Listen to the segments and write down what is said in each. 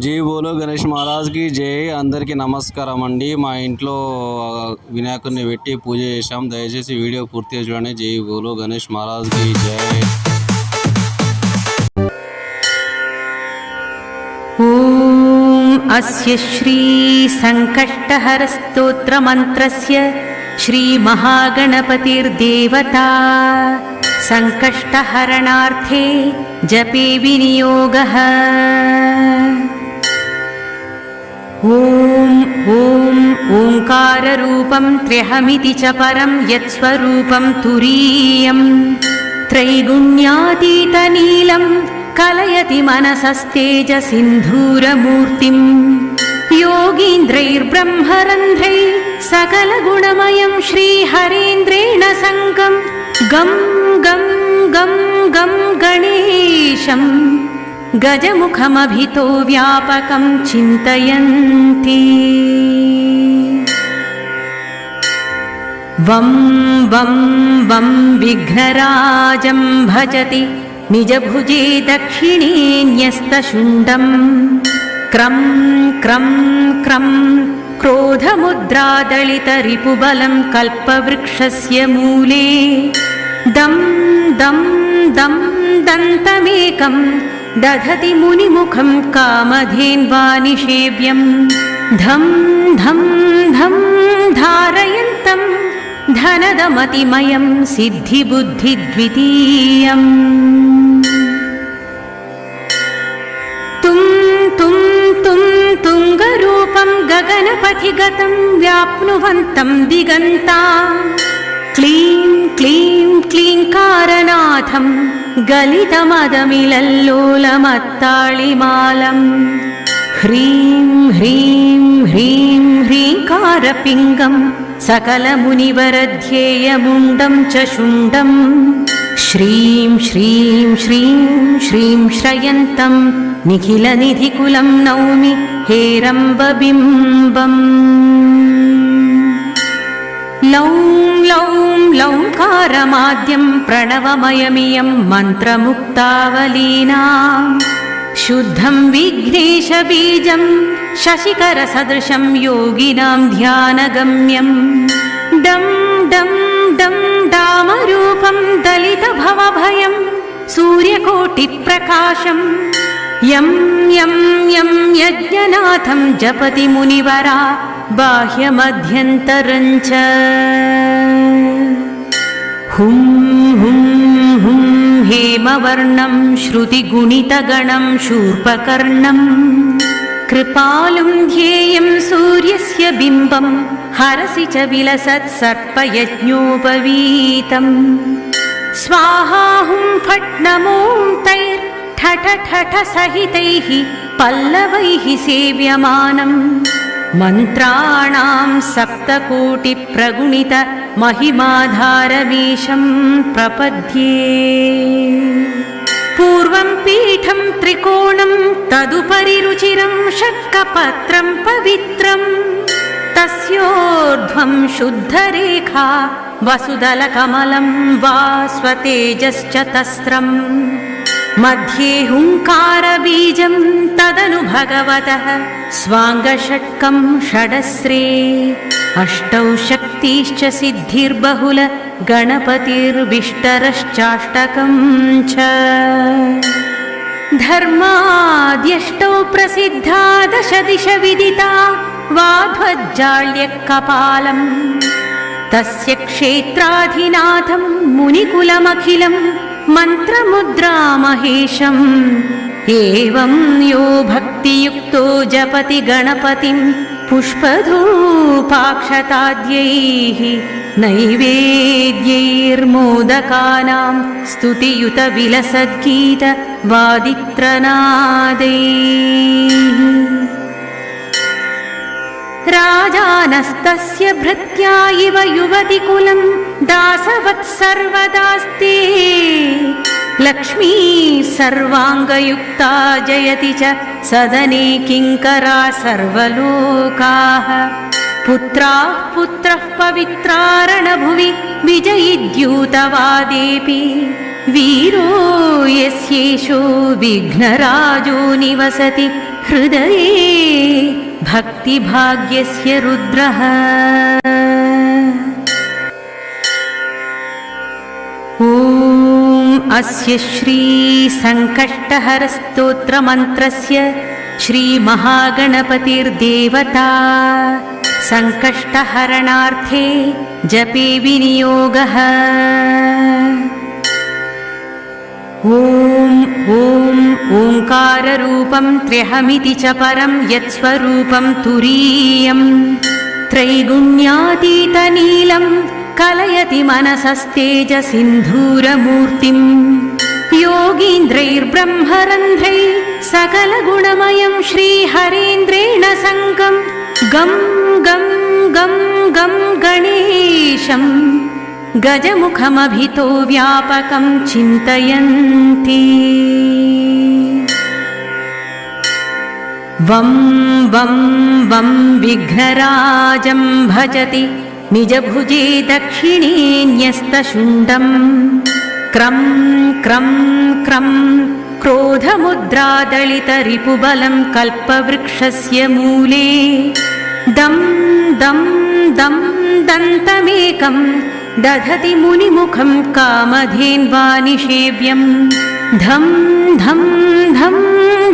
జై బోలో గణేష్ మహారాజ్కి జై. అందరికీ నమస్కారం అండి. మా ఇంట్లో వినాయకుడిని పెట్టి పూజ చేశాం. దయచేసి వీడియో పూర్తిగా చూడండి. జై బోలో గణేష్ మహారాజ్కి జై. ఓం అస్య శ్రీ సంకష్టహర స్తోత్ర మంత్రస్య శ్రీ మహాగణపతిర్దేవతా సంకష్టహరణార్థే జపే వినియోగః. ఓం ఓం ఓంకారరూపం త్ర్యహమితి చ పరం యత్స్వరూపం తురీయం త్రైగుణ్యాతీతనీలం కలయతి మనసస్తేజసింధూరమూర్తిం యోగీంద్రైర్బ్రహ్మరంధ్రై సకలగుణమయం శ్రీహరేంద్రేణ సంగం గం గం గం గం గణేశం గజముఖమభితో వ్యాపకం చింతయంతి. వం వం వం విఘ్నరాజం భజతి నిజభుజే దక్షిణే న్యస్తశుండం క్రం క్రం క్రం క్రోధముద్రాదళితరిపుబలం కల్పవృక్షస్య మూలే దం దం దం దంతమేకం దధతి మునిముఖం కామధేన్వానిషేవ్యం ధం ధం ధం ధారయంతం ధనదమతిమయం సిద్ధిబుద్ధిద్వితీయం. తుం తుం తుం తుంగరూపం గగనపథిగతం వ్యాప్నువంతం దిగంతా క్లీం క్లీం క్లీంకారనాథం గలితమదమిలల్లోలమత్తాళిమాలం హ్రీం హ్రీం హ్రీం హ్రీంకారపింగం సకలమునివరధ్యేయముండం చ శుండం శ్రీం శ్రీం శ్రీం శ్రీం శ్రయంతం నిఖిలనిధికులం నౌమి హేరంబబింబం. లౌం లౌం లౌంకారమాద్యం ప్రణవమయమియం మంత్రముక్తావలీనాం శుద్ధం విఘ్నేశబీజం శశికరసదృశం యోగినాం ధ్యానగమ్యం డం డం డం డామరూపం దళితభవభయం సూర్యకోటిప్రకాశం యం యం యం యజ్ఞనాథం జపతి మునివరా బాహ్యమధ్యంతరం చ. హుం హుం హుం హేమవర్ణం శృతిగుణితగణం శూర్పకర్ణం కృపాలుం ధ్యేయం సూర్యస్య బింబం హరసి చ విలసత్ సర్పయజ్ఞోపవీతం స్వాహా హుం ఫట్ నమో తైర్ ఠఠ ఠఠ సహితైః పల్లవైః సేవ్యమానం మంత్రాణాం సప్తకోటి ప్రగుణిత మహిమాధారమీశం ప్రపద్యే. పూర్వం పీఠం త్రికోణం తదుపరి రుచిరం షట్కపత్రం పవిత్రం తస్యోర్ధ్వం శుద్ధరేఖా వసుదలకమలం వా స్వతేజశ్చతస్రం మధ్యే హుంకారబీజం తదను భగవతః స్వాంగషట్కం షడస్రే అష్టౌ శక్తిశ్చ సిద్ధిర్బహుల గణపతిర్విష్టరశ్చాష్టకం చ. ధర్మాద్యష్టౌ ప్రసిద్ధా దశ దిశ విదితా వాధ్వజ్జాళ్యకపాలం తస్య క్షేత్రాధినాథం మునికులమఖిలం మంత్రముద్రామహేశం ఏవం యో భక్తియుక్తో జపతి గణపతిం పుష్పధూపాక్షతాద్యైః నైవేద్యైర్మోదకానాం స్తుతియుత విలసద్గీత వాదిత్రనాदैः. రాజానస్తస్య భృత్యా ఇవ యువతికులం దాసవత్ సర్వదాస్తే లక్ష్మీ సర్వాంగయుక్తా జయతి చ సదనే కింకరా సర్వలోకాః పుత్రాః పుత్రః పవిత్రారణభువి విజయిద్యూతవాదేపి వీరో యస్యేషో విఘ్నరాజో నివసతి हृदये भक्तिभाग्यस्य रुद्रः। ॐ अस्य श्री संकष्टहरस्तोत्रमन्त्रस्य श्रीमहागणपतिर्देवता संकष्टहरणार्थे जपे विनियोगः। ॐ ओंकाररूपं त्र्यहमिति च परं यत्स्वरूपं तुरीयं त्रैगुण्यातीतनीलं कलयति मनसस्तेजसिन्धूरमूर्तिं योगीन्द्रैर्ब्रह्मरन्ध्रैः सकलगुणमयं श्रीहरेन्द्रेण सङ्गं गं गं गं गं गणेशं गजमुखमभितो व्यापकं चिन्तयन्ति। वं वं वं विघ्नराजं भजति निजभुजे दक्षिणे न्यस्तशुण्डं क्रं क्रं क्रं क्रोधमुद्रादलितरिपुबलं कल्पवृक्षस्य मूले दं दं दं दन्तमेकं दधति मुनिमुखं कामधेन्वानिषेव्यं धं धं धं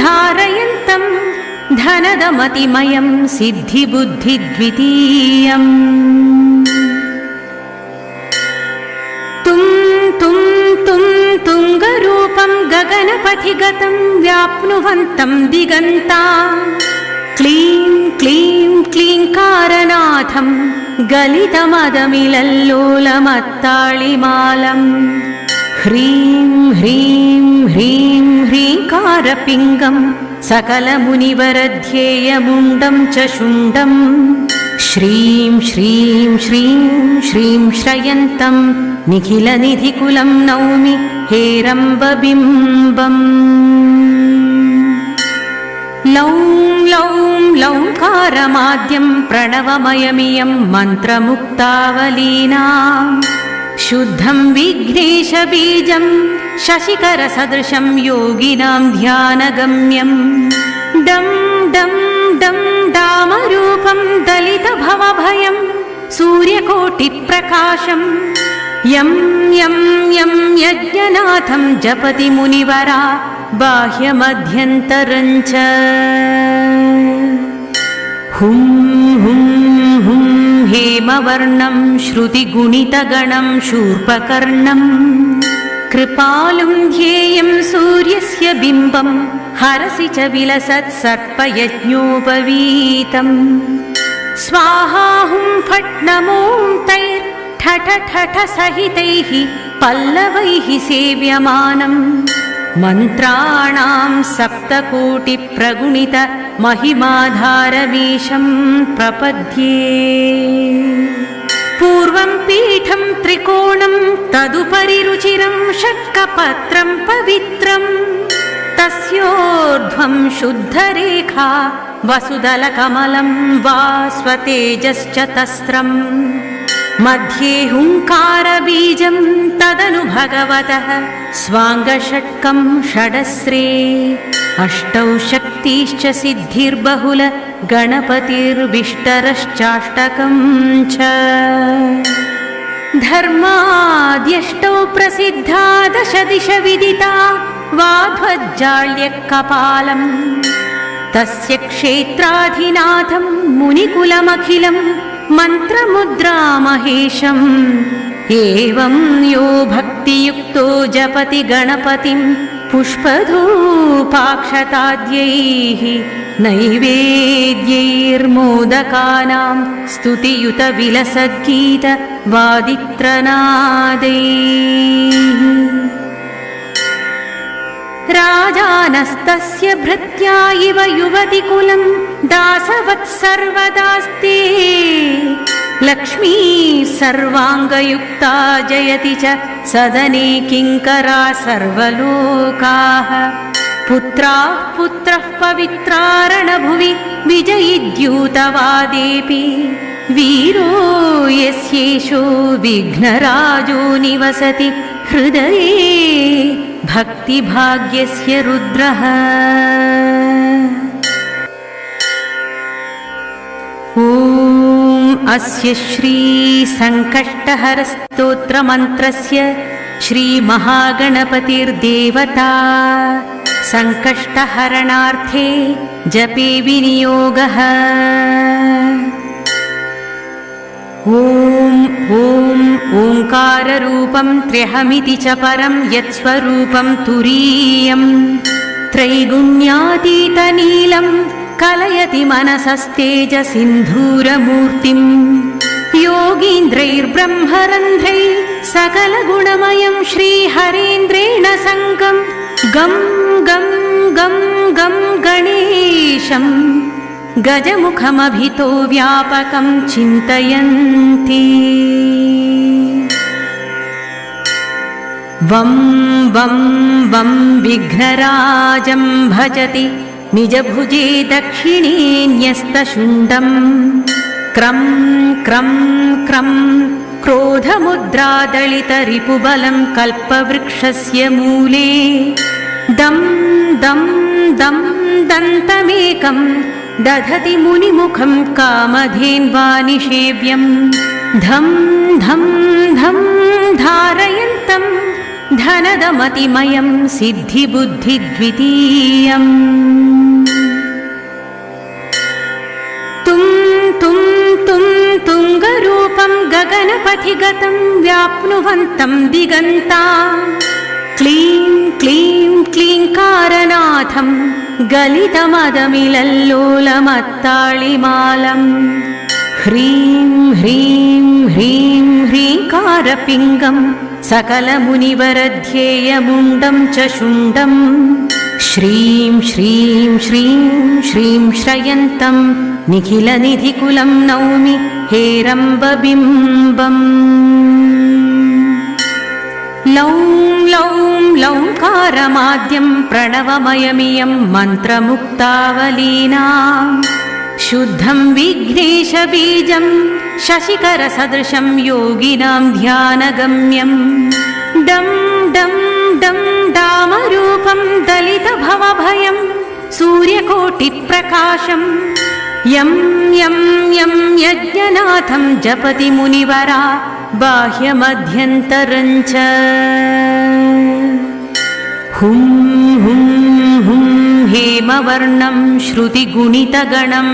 धारयन्तं धनदमतिमयं सिद्धिबुद्धिद्वितीयम्। तुं तुं तुं तुङ्गरूपं गगनपथिगतं व्याप्नुवन्तं दिगन्ता क्लीं क्लीं क्लीङ्कारनाथं गलितमदमिलल्लोलमत्ताळिमालं ह्रीं ह्रीं ह्रीं ह्रीङ्कारपिङ्गं सकलमुनिवरध्येयमुण्डं च शुण्डं श्रीं श्रीं श्रीं श्रीं श्रयन्तं निखिलनिधिकुलं नौमि हेरम्बबिम्बम्। लौं लौं लौङ्कारमाद्यं प्रणवमयमियं मन्त्रमुक्तावलीनां शुद्धं विघ्नेशबीजं शशिकरसदृशं योगिनां ध्यानगम्यं डं डं डं डामरूपं दलितभवभयं सूर्यकोटिप्रकाशं यं यं यं यज्ञनाथं जपति मुनिवरा बाह्यमध्यन्तरं च हुं हुं हुं हेमवर्णं श्रुतिगुणितगणं शूर्पकर्णं कृपालुं ध्येयं सूर्यस्य बिम्बं हरसि च विलसत् सर्पयज्ञोपवीतं स्वाहा हुं फट् नमो तैर्ठठ ठठ सहितैः पल्लवैः सेव्यमानम् मन्त्राणां सप्तकोटिप्रगुणित महिमाधारमीशं प्रपद्ये। पूर्वं पीठं त्रिकोणं तदुपरि रुचिरं शक्कपत्रं पवित्रं तस्योर्ध्वं शुद्धरेखा वसुदलकमलं वा स्वतेजश्च तस्रं मध्ये हुङ्कारबीजं तदनु भगवतः स्वाङ्गषट्कं षडस्रे अष्टौ शक्तिश्च सिद्धिर्बहुल गणपतिर्विष्टरश्चाष्टकं च धर्माद्यष्टौ प्रसिद्धा दश दिश विदिता वाध्वज्जाल्यकपालं तस्य क्षेत्राधिनाथं मुनिकुलमखिलं मन्त्रमुद्रामहेशम् एवं यो भक्तियुक्तो जपति गणपतिं पुष्पधूपाक्षताद्यैः नैवेद्यैर्मोदकानां स्तुतियुतविलसद्गीतवादित्रनादैः राजानस्तस्य भृत्या इव युवतिकुलं दासवत्सर्वदास्ते लक्ष्मी सर्वाङ्गयुक्ता जयति च सदने किङ्करा सर्वलोकाः पुत्राः पुत्रः पवित्रारणभुवि विजयिद्यूतवादेऽपि वीरो यस्येषो विघ्नराजो निवसति हृदये भक्तिभाग्यस्य रुद्रः। अस्य श्रीसङ्कष्टहरस्तोत्रमन्त्रस्य श्रीमहागणपतिर्देवता सङ्कष्टहरणार्थे जपे विनियोगः। ॐ ओङ्काररूपं त्र्यहमिति च परं यत्स्वरूपं तुरीयं त्रैगुण्यातीतनीलं कलयति मनसस्तेजसिन्धूरमूर्तिं योगीन्द्रैर्ब्रह्मरन्ध्रैः सकलगुणमयं श्रीहरेन्द्रेण सङ्गं गं गं गं गं गणेशं गजमुखमभितो व्यापकं चिन्तयन्ति। वं वं वं विघ्नराजं भजति निजभुजे दक्षिणे न्यस्तशुण्डं क्रं क्रं क्रं क्रोधमुद्रादलितरिपुबलं कल्पवृक्षस्य मूले दं दं दं दन्तमेकं दधति मुनिमुखं कामधेन्वानिषेव्यं धं धं धं धारयन्तं धनदमतिमयं सिद्धिबुद्धिद्वितीयम्। तुं तुं तुं तुङ्गरूपं गगनपथिगतं व्याप्नुवन्तं दिगन्ता क्लीं क्लीं क्लीङ्कारनाथं गलितमदमिलल्लोलमत्ताळिमालं ह्रीं ह्रीं ह्रीं ह्रीङ्कारपिङ्गं सकलमुनिवरध्येयमुण्डं च शुण्डं श्रीं श्रीं श्रीं श्रीं श्रयन्तं निखिलनिधिकुलं नौमि हेरम्बबिम्बम्। लौं लौं लौङ्कारमाद्यं प्रणवमयमियं मन्त्रमुक्तावलीनां शुद्धं विघ्नेशबीजं शशिकरसदृशं योगिनां ध्यानगम्यं डं डं डं डामरूपं दलितभवभयं सूर्यकोटिप्रकाशं यं यं यं यज्ञनाथं जपति मुनिवरा बाह्यमध्यन्तरं च हुं हुं हुं हेमवर्णं श्रुतिगुणितगणं